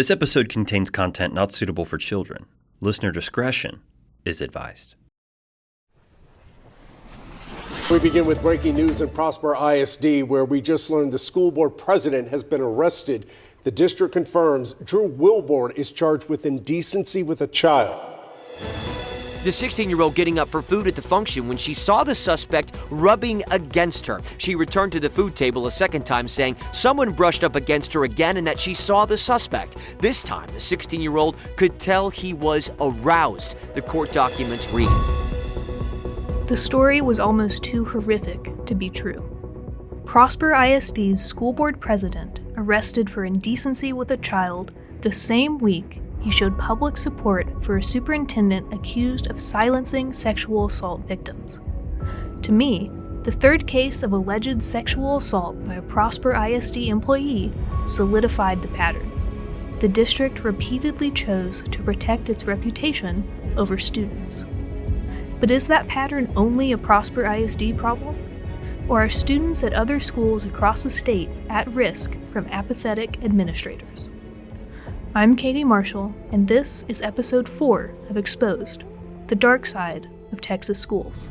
This episode contains content not suitable for children. Listener discretion is advised. We begin with breaking news in Prosper ISD, where we just learned the school board president has been arrested. The district confirms Drew Wilborn is charged with indecency with a child. The 16-year-old getting up for food at the function when she saw the suspect rubbing against her. She returned to the food table a second time, saying someone brushed up against her again and that she saw the suspect. This time, the 16-year-old could tell he was aroused, the court documents read. The story was almost too horrific to be true. Prosper ISD's school board president arrested for indecency with a child the same week he showed public support for a superintendent accused of silencing sexual assault victims. To me, the third case of alleged sexual assault by a Prosper ISD employee solidified the pattern. The district repeatedly chose to protect its reputation over students. But is that pattern only a Prosper ISD problem? Or are students at other schools across the state at risk from apathetic administrators? I'm Katie Marshall, and this is episode 4 of Exposed, the dark side of Texas schools.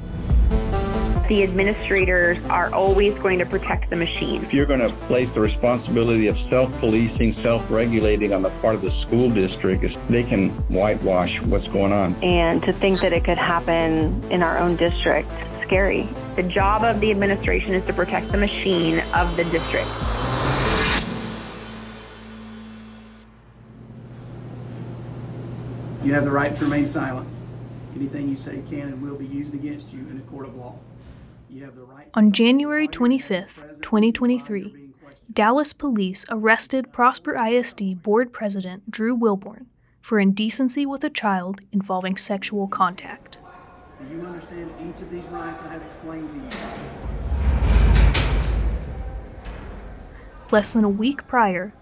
The administrators are always going to protect the machine. If you're going to place the responsibility of self-policing, self-regulating on the part of the school district, they can whitewash what's going on. And to think that it could happen in our own district, scary. The job of the administration is to protect the machine of the district. You have the right to remain silent. Anything you say can and will be used against you in a court of law. You have the right. On January 25th, 2023, Dallas police arrested Prosper ISD board president Drew Wilborn for indecency with a child involving sexual contact. Do you understand each of these rights I have explained to you? Less than a week prior,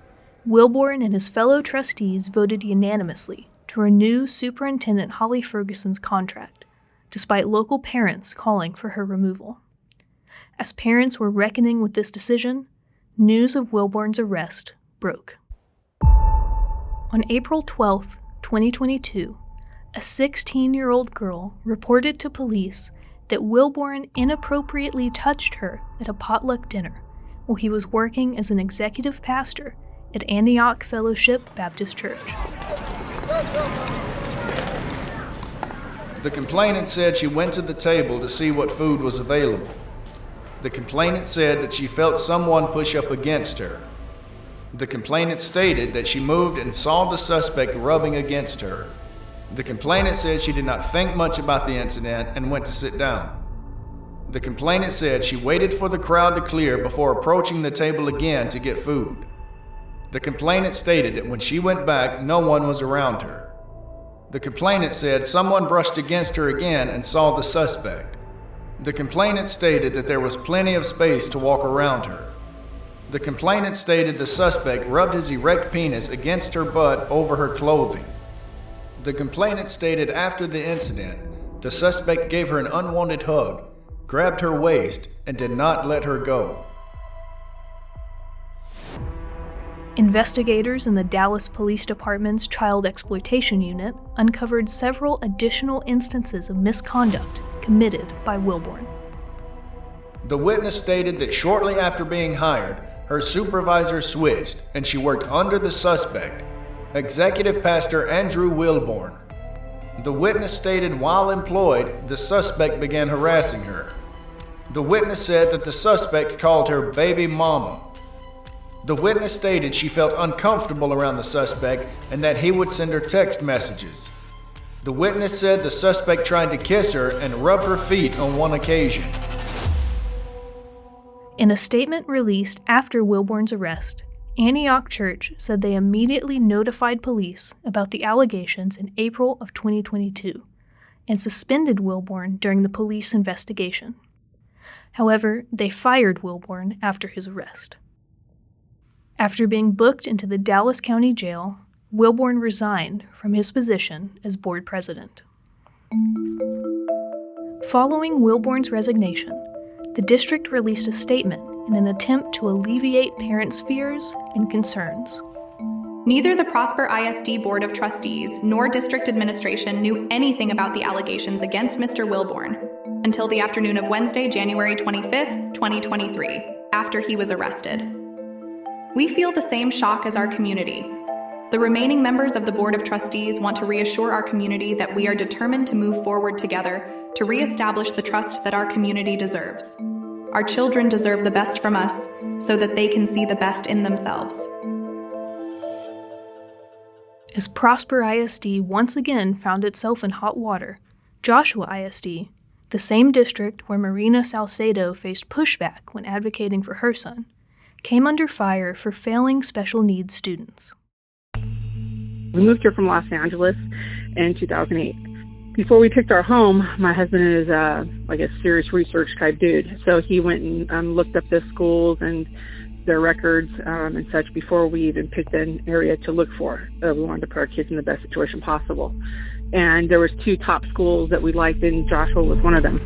Wilborn and his fellow trustees voted unanimously to renew Superintendent Holly Ferguson's contract, despite local parents calling for her removal. As parents were reckoning with this decision, news of Wilborn's arrest broke. On April 12, 2022, a 16-year-old girl reported to police that Wilborn inappropriately touched her at a potluck dinner while he was working as an executive pastor at Antioch Fellowship Baptist Church. The complainant said she went to the table to see what food was available. The complainant said that she felt someone push up against her. The complainant stated that she moved and saw the suspect rubbing against her. The complainant said she did not think much about the incident and went to sit down. The complainant said she waited for the crowd to clear before approaching the table again to get food. The complainant stated that when she went back, no one was around her. The complainant said someone brushed against her again and saw the suspect. The complainant stated that there was plenty of space to walk around her. The complainant stated the suspect rubbed his erect penis against her butt over her clothing. The complainant stated after the incident, the suspect gave her an unwanted hug, grabbed her waist, and did not let her go. Investigators in the Dallas Police Department's Child Exploitation Unit uncovered several additional instances of misconduct committed by Wilborn. The witness stated that shortly after being hired, her supervisor switched and she worked under the suspect, Executive Pastor Andrew Wilborn. The witness stated while employed, the suspect began harassing her. The witness said that the suspect called her baby mama. The witness stated she felt uncomfortable around the suspect and that he would send her text messages. The witness said the suspect tried to kiss her and rub her feet on one occasion. In a statement released after Wilborn's arrest, Antioch Church said they immediately notified police about the allegations in April of 2022 and suspended Wilborn during the police investigation. However, they fired Wilborn after his arrest. After being booked into the Dallas County Jail, Wilborn resigned from his position as board president. Following Wilborn's resignation, the district released a statement in an attempt to alleviate parents' fears and concerns. Neither the Prosper ISD Board of Trustees nor district administration knew anything about the allegations against Mr. Wilborn until the afternoon of Wednesday, January 25th, 2023, after he was arrested. We feel the same shock as our community. The remaining members of the Board of Trustees want to reassure our community that we are determined to move forward together to reestablish the trust that our community deserves. Our children deserve the best from us so that they can see the best in themselves. As Prosper ISD once again found itself in hot water, Joshua ISD, the same district where Marina Salcedo faced pushback when advocating for her son, came under fire for failing special needs students. We moved here from Los Angeles in 2008. Before we picked our home, my husband is like a serious research type dude. So he went and looked up the schools and their records and such before we even picked an area to look for. We wanted to put our kids in the best situation possible. And there was 2 top schools that we liked, and Joshua was one of them.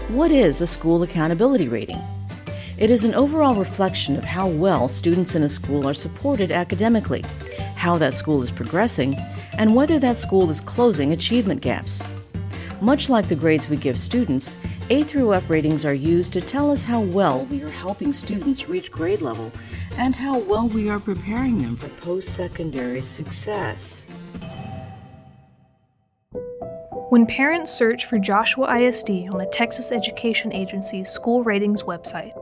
What is a school accountability rating? It is an overall reflection of how well students in a school are supported academically, how that school is progressing, and whether that school is closing achievement gaps. Much like the grades we give students, A through F ratings are used to tell us how well we are helping students reach grade level and how well we are preparing them for post-secondary success. When parents search for Joshua ISD on the Texas Education Agency's school ratings website,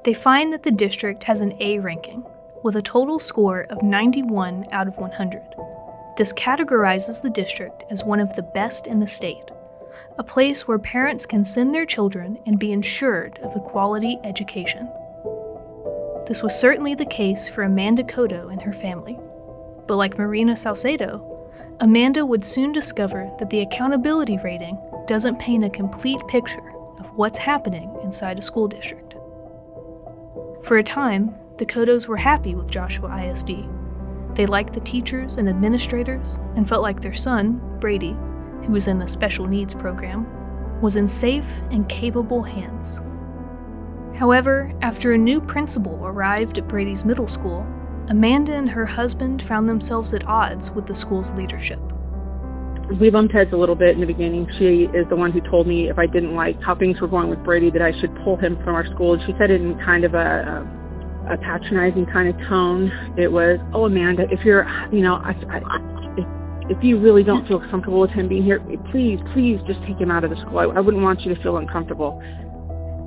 they find that the district has an A ranking, with a total score of 91 out of 100. This categorizes the district as one of the best in the state, a place where parents can send their children and be ensured of a quality education. This was certainly the case for Amanda Cotto and her family. But like Marina Salcedo, Amanda would soon discover that the accountability rating doesn't paint a complete picture of what's happening inside a school district. For a time, the Cottos were happy with Joshua ISD. They liked the teachers and administrators and felt like their son, Brady, who was in the special needs program, was in safe and capable hands. However, after a new principal arrived at Brady's middle school, Amanda and her husband found themselves at odds with the school's leadership. We bumped heads a little bit in the beginning. She is the one who told me if I didn't like how things were going with Brady that I should pull him from our school. And she said it in kind of a patronizing kind of tone. It was, "Oh, Amanda, if you're, if you really don't feel comfortable with him being here, please just take him out of the school. I wouldn't want you to feel uncomfortable."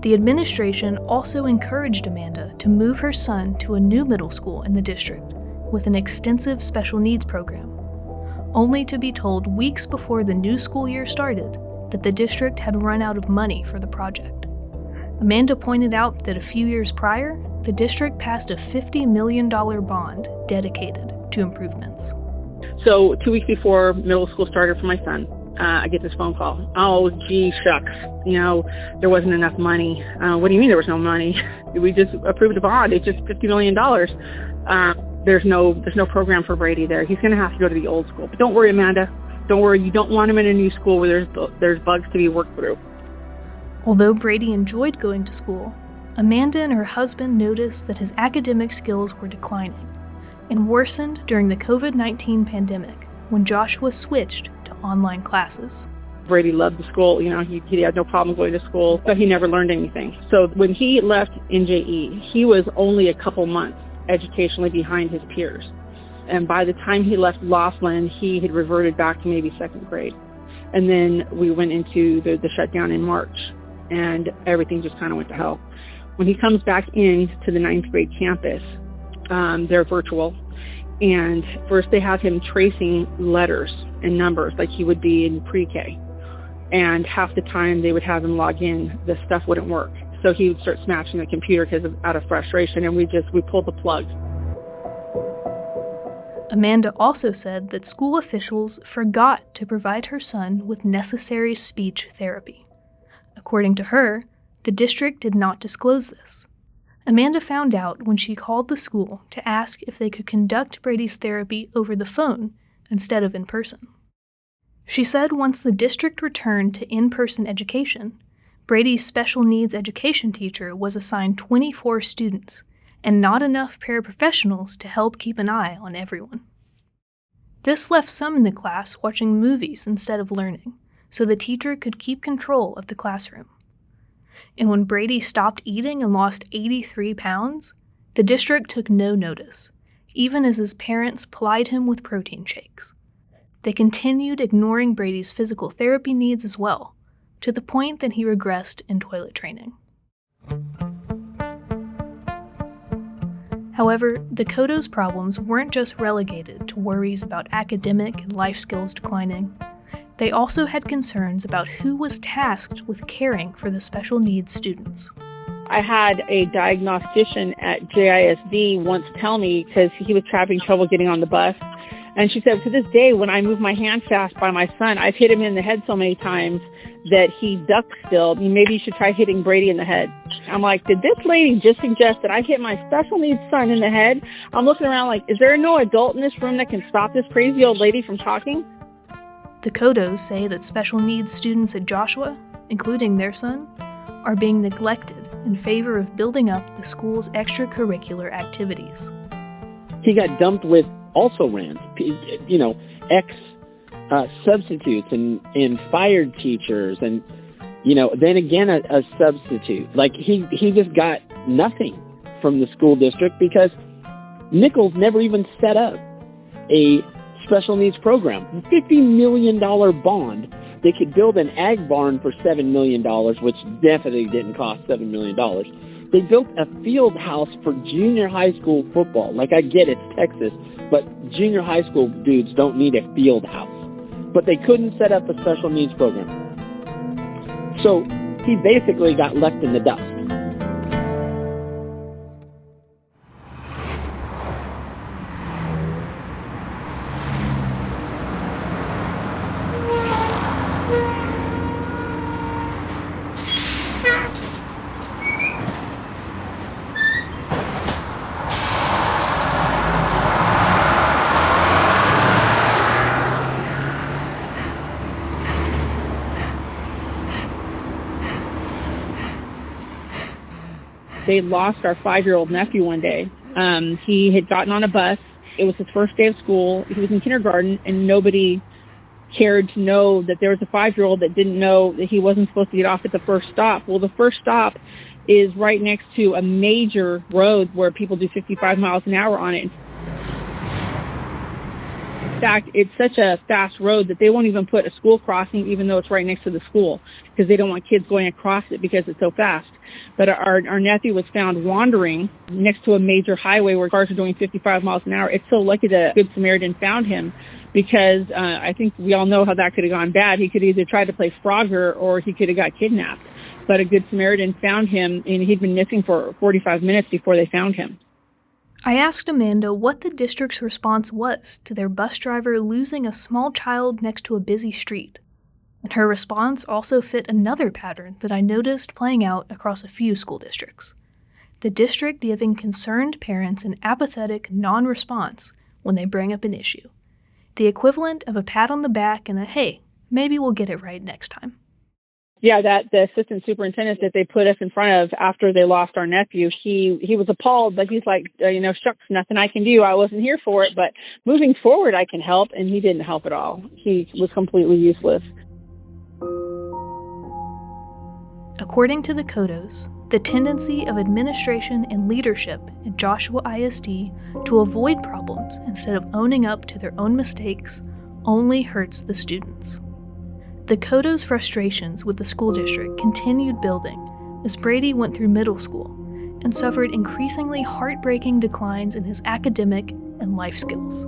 The administration also encouraged Amanda to move her son to a new middle school in the district with an extensive special needs program, only to be told weeks before the new school year started that the district had run out of money for the project. Amanda pointed out that a few years prior, the district passed a $50 million bond dedicated to improvements. So 2 weeks before middle school started for my son, I get this phone call. "Oh, gee, shucks. There wasn't enough money." "What do you mean there was no money? We just approved a bond. It's just $50 million. There's no program for Brady there. He's going to have to go to the old school. But don't worry, Amanda. Don't worry. You don't want him in a new school where there's bugs to be worked through." Although Brady enjoyed going to school, Amanda and her husband noticed that his academic skills were declining and worsened during the COVID-19 pandemic when Joshua switched to online classes. Brady loved the school. He had no problem going to school, but he never learned anything. So when he left NJE, he was only a couple months educationally behind his peers. And by the time he left Laughlin, he had reverted back to maybe 2nd grade. And then we went into the shutdown in March, and everything just kind of went to hell. When he comes back in to the 9th grade campus, they're virtual. And first they have him tracing letters and numbers like he would be in pre-K. And half the time they would have him log in, the stuff wouldn't work. So he would start smashing the computer out of frustration, and we pulled the plug. Amanda also said that school officials forgot to provide her son with necessary speech therapy. According to her, the district did not disclose this. Amanda found out when she called the school to ask if they could conduct Brady's therapy over the phone instead of in person. She said once the district returned to in-person education, Brady's special needs education teacher was assigned 24 students, and not enough paraprofessionals to help keep an eye on everyone. This left some in the class watching movies instead of learning, so the teacher could keep control of the classroom. And when Brady stopped eating and lost 83 pounds, the district took no notice, even as his parents plied him with protein shakes. They continued ignoring Brady's physical therapy needs as well, to the point that he regressed in toilet training. However, the Kodos problems weren't just relegated to worries about academic and life skills declining. They also had concerns about who was tasked with caring for the special needs students. I had a diagnostician at JISD once tell me, because he was having trouble getting on the bus, and she said, to this day, when I move my hand fast by my son, I've hit him in the head so many times that he ducks still. Maybe you should try hitting Brady in the head. I'm like, did this lady just suggest that I hit my special needs son in the head? I'm looking around like, is there no adult in this room that can stop this crazy old lady from talking? The Kodos say that special needs students at Joshua, including their son, are being neglected in favor of building up the school's extracurricular activities. He got dumped with also-rans, substitutes and fired teachers, and then again a substitute. Like he just got nothing from the school district because Nichols never even set up a special needs program. $50 million bond. They could build an ag barn for $7 million, which definitely didn't cost $7 million. They built a field house for junior high school football. Like, I get it's Texas, but junior high school dudes don't need a field house. But they couldn't set up a special needs program. So he basically got left in the dust. They lost our 5-year-old nephew one day. He had gotten on a bus. It was his first day of school. He was in kindergarten, and nobody cared to know that there was a 5-year-old that didn't know that he wasn't supposed to get off at the first stop. Well, the first stop is right next to a major road where people do 55 miles an hour on it. In fact, it's such a fast road that they won't even put a school crossing even though it's right next to the school because they don't want kids going across it because it's so fast. But our nephew was found wandering next to a major highway where cars are doing 55 miles an hour. It's so lucky that Good Samaritan found him because I think we all know how that could have gone bad. He could either try to play Frogger or he could have got kidnapped. But a Good Samaritan found him, and he'd been missing for 45 minutes before they found him. I asked Amanda what the district's response was to their bus driver losing a small child next to a busy street. And her response also fit another pattern that I noticed playing out across a few school districts. The district giving concerned parents an apathetic non-response when they bring up an issue. The equivalent of a pat on the back and a, hey, maybe we'll get it right next time. Yeah, the assistant superintendent that they put us in front of after they lost our nephew, he was appalled, but he's like, shucks, nothing I can do. I wasn't here for it, but moving forward I can help, and he didn't help at all. He was completely useless. According to the Kodos, the tendency of administration and leadership at Joshua ISD to avoid problems instead of owning up to their own mistakes only hurts the students. The Kodos' frustrations with the school district continued building as Brady went through middle school and suffered increasingly heartbreaking declines in his academic and life skills,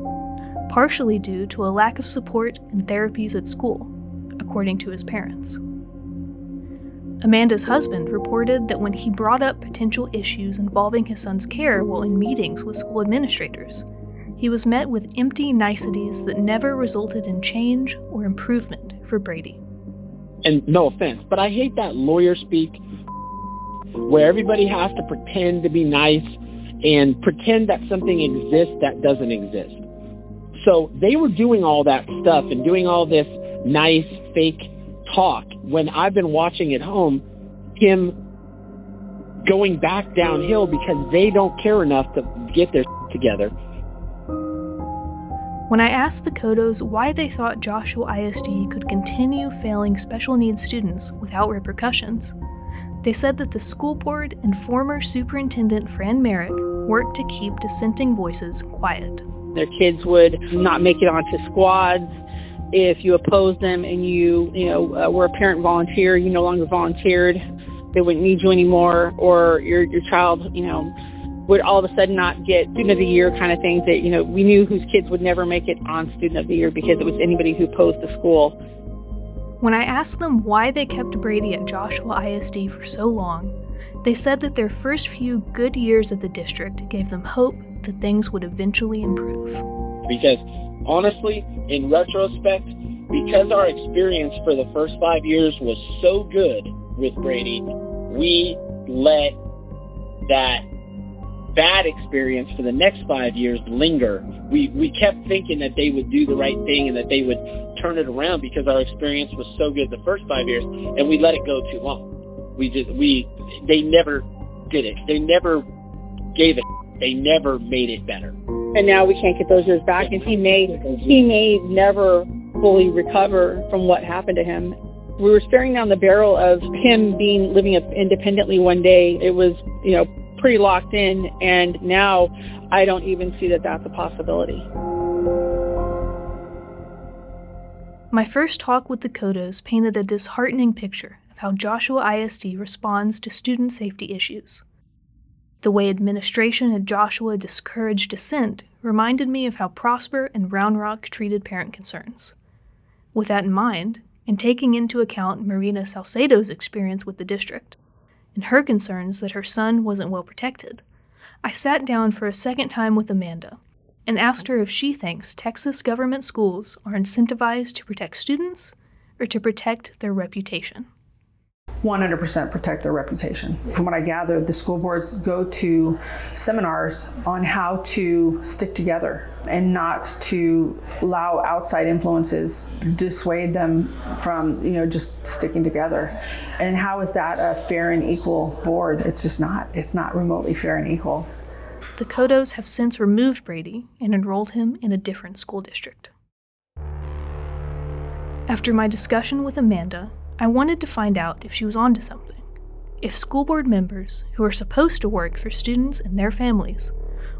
partially due to a lack of support and therapies at school, according to his parents. Amanda's husband reported that when he brought up potential issues involving his son's care while in meetings with school administrators, he was met with empty niceties that never resulted in change or improvement for Brady. And no offense, but I hate that lawyer speak where everybody has to pretend to be nice and pretend that something exists that doesn't exist. So they were doing all that stuff and doing all this nice fake talk when I've been watching at home him going back downhill because they don't care enough to get their together. When I asked the Kodos why they thought Joshua ISD could continue failing special needs students without repercussions, they said that the school board and former superintendent Fran Merrick worked to keep dissenting voices quiet. Their kids would not make it onto squads. If you opposed them and you were a parent volunteer, you no longer volunteered, they wouldn't need you anymore, or your child, would all of a sudden not get student of the year kind of things that, we knew whose kids would never make it on student of the year because it was anybody who opposed the school. When I asked them why they kept Brady at Joshua ISD for so long, they said that their first few good years at the district gave them hope that things would eventually improve. Because honestly, in retrospect, because our experience for the first 5 years was so good with Brady, we let that bad experience for the next 5 years linger. We kept thinking that they would do the right thing and that they would turn it around because our experience was so good the first 5 years, and we let it go too long. They never did it. They never gave it. They never made it better. And now we can't get those years back, and he may never fully recover from what happened to him. We were staring down the barrel of him living independently one day. It was, pretty locked in, and now I don't even see that that's a possibility. My first talk with the Kodos painted a disheartening picture of how Joshua ISD responds to student safety issues. The way administration at Joshua discouraged dissent reminded me of how Prosper and Round Rock treated parent concerns. With that in mind, and taking into account Marina Salcedo's experience with the district, and her concerns that her son wasn't well protected, I sat down for a second time with Amanda and asked her if she thinks Texas government schools are incentivized to protect students or to protect their reputation. 100% protect their reputation. From what I gather, the school boards go to seminars on how to stick together and not to allow outside influences dissuade them from, just sticking together. And how is that a fair and equal board? It's just not. It's not remotely fair and equal. The Kodos have since removed Brady and enrolled him in a different school district. After my discussion with Amanda, I wanted to find out if she was onto something. If school board members, who are supposed to work for students and their families,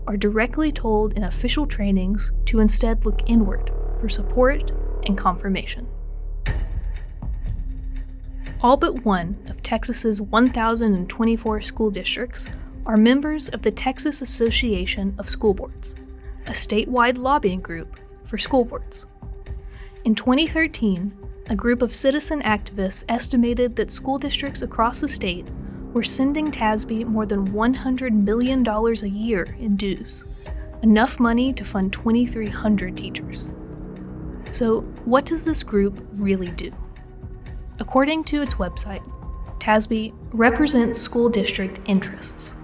are directly told in official trainings to instead look inward for support and confirmation. All but one of Texas's 1,024 school districts are members of the Texas Association of School Boards, a statewide lobbying group for school boards. In 2013, a group of citizen activists estimated that school districts across the state were sending TASB more than $100 million a year in dues, enough money to fund 2,300 teachers. So, what does this group really do? According to its website, TASB represents school district interests.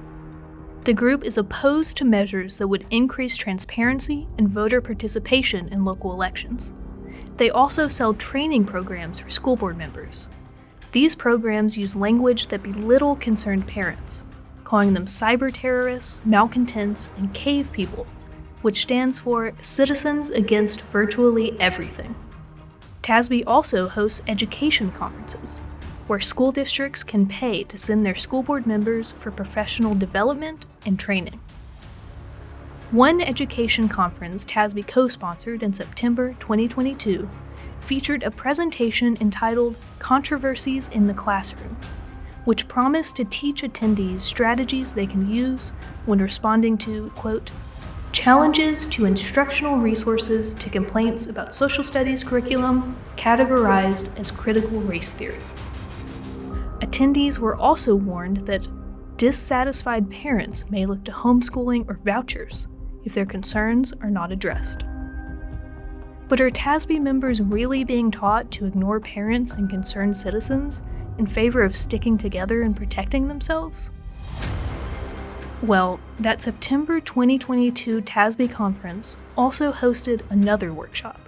The group is opposed to measures that would increase transparency and voter participation in local elections. They also sell training programs for school board members. These programs use language that belittle concerned parents, calling them cyber terrorists, malcontents, and cave people, which stands for Citizens Against Virtually Everything. TASB also hosts education conferences, where school districts can pay to send their school board members for professional development and training. One education conference TASB co-sponsored in September 2022 featured a presentation entitled Controversies in the Classroom, which promised to teach attendees strategies they can use when responding to, quote, challenges to instructional resources to complaints about social studies curriculum categorized as critical race theory. Attendees were also warned that dissatisfied parents may look to homeschooling or vouchers if their concerns are not addressed. But are TASB members really being taught to ignore parents and concerned citizens in favor of sticking together and protecting themselves? Well, that September 2022 TASB conference also hosted another workshop,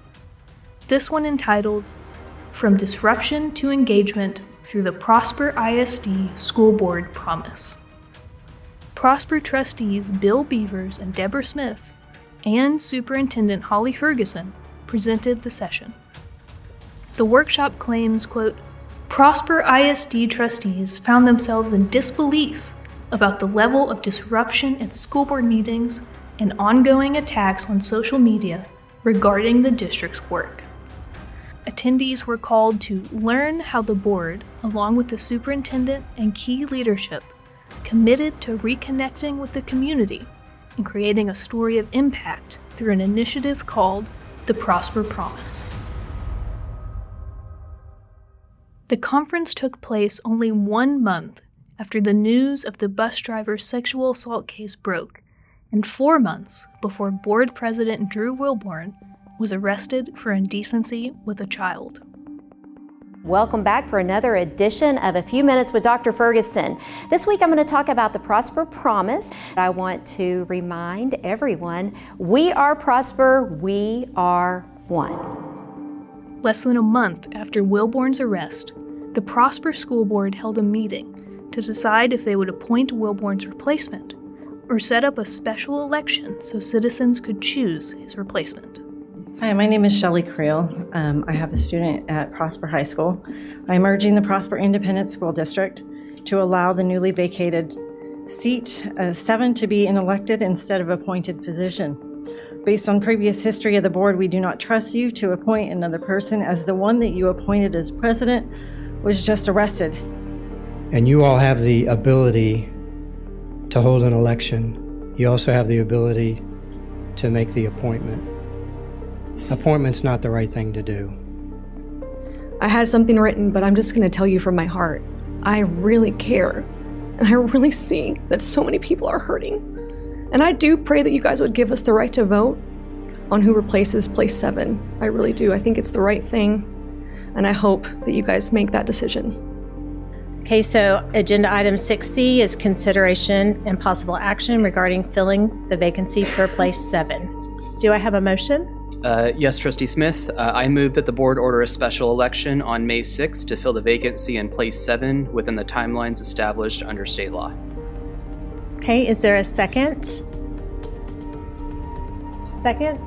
this one entitled From Disruption to Engagement Through the Prosper ISD School Board Promise. Prosper trustees Bill Beavers and Deborah Smith and Superintendent Holly Ferguson presented the session. The workshop claims, quote, Prosper ISD trustees found themselves in disbelief about the level of disruption at school board meetings and ongoing attacks on social media regarding the district's work. Attendees were called to learn how the board, along with the superintendent and key leadership, committed to reconnecting with the community and creating a story of impact through an initiative called the Prosper Promise. The conference took place only 1 month after the news of the bus driver's sexual assault case broke, and 4 months before board president Drew Wilborn was arrested for indecency with a child. Welcome back for another edition of A Few Minutes with Dr. Ferguson. This week I'm going to talk about the Prosper Promise. I want to remind everyone, we are Prosper, we are one. Less than a month after Wilborn's arrest, the Prosper School Board held a meeting to decide if they would appoint Wilborn's replacement or set up a special election so citizens could choose his replacement. Hi, my name is Shelley Creel. I have a student at Prosper High School. I'm urging the Prosper Independent School District to allow the newly vacated seat 7 to be an elected instead of appointed position. Based on previous history of the board, we do not trust you to appoint another person, as the one that you appointed as president was just arrested. And you all have the ability to hold an election. You also have the ability to make the appointment. Appointment's not the right thing to do. I had something written, but I'm just going to tell you from my heart. I really care, and I really see that so many people are hurting. And I do pray that you guys would give us the right to vote on who replaces place 7. I really do. I think it's the right thing, and I hope that you guys make that decision. Okay, so agenda item 6C is consideration and possible action regarding filling the vacancy for place 7. Do I have a motion? Yes, Trustee Smith. I move that the board order a special election on May 6th to fill the vacancy in place 7 within the timelines established under state law. Okay, is there a second? Second?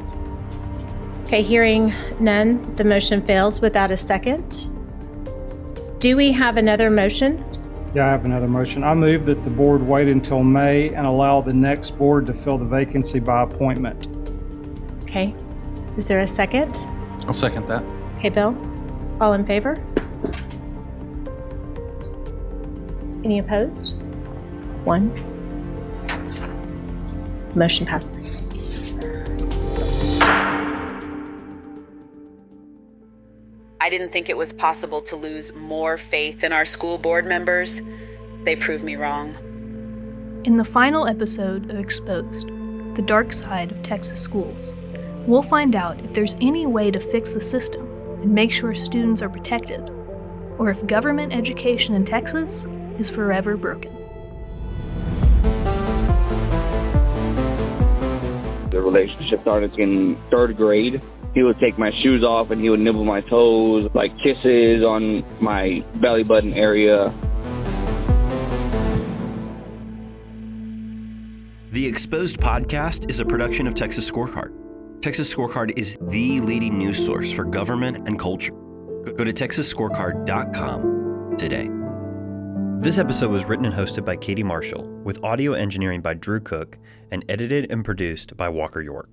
Okay, hearing none, the motion fails without a second. Do we have another motion? Yeah, I have another motion. I move that the board wait until May and allow the next board to fill the vacancy by appointment. Okay. Is there a second? I'll second that. Okay, Bill. All in favor? Any opposed? 1. Motion passes. I didn't think it was possible to lose more faith in our school board members. They proved me wrong. In the final episode of Exposed, the dark side of Texas schools, we'll find out if there's any way to fix the system and make sure students are protected, or if government education in Texas is forever broken. The relationship started in 3rd grade. He would take my shoes off and he would nibble my toes, like kisses on my belly button area. The Exposed podcast is a production of Texas Scorecard. Texas Scorecard is the leading news source for government and culture. Go to texasscorecard.com today. This episode was written and hosted by Katie Marshall, with audio engineering by Drew Cook, and edited and produced by Walker York.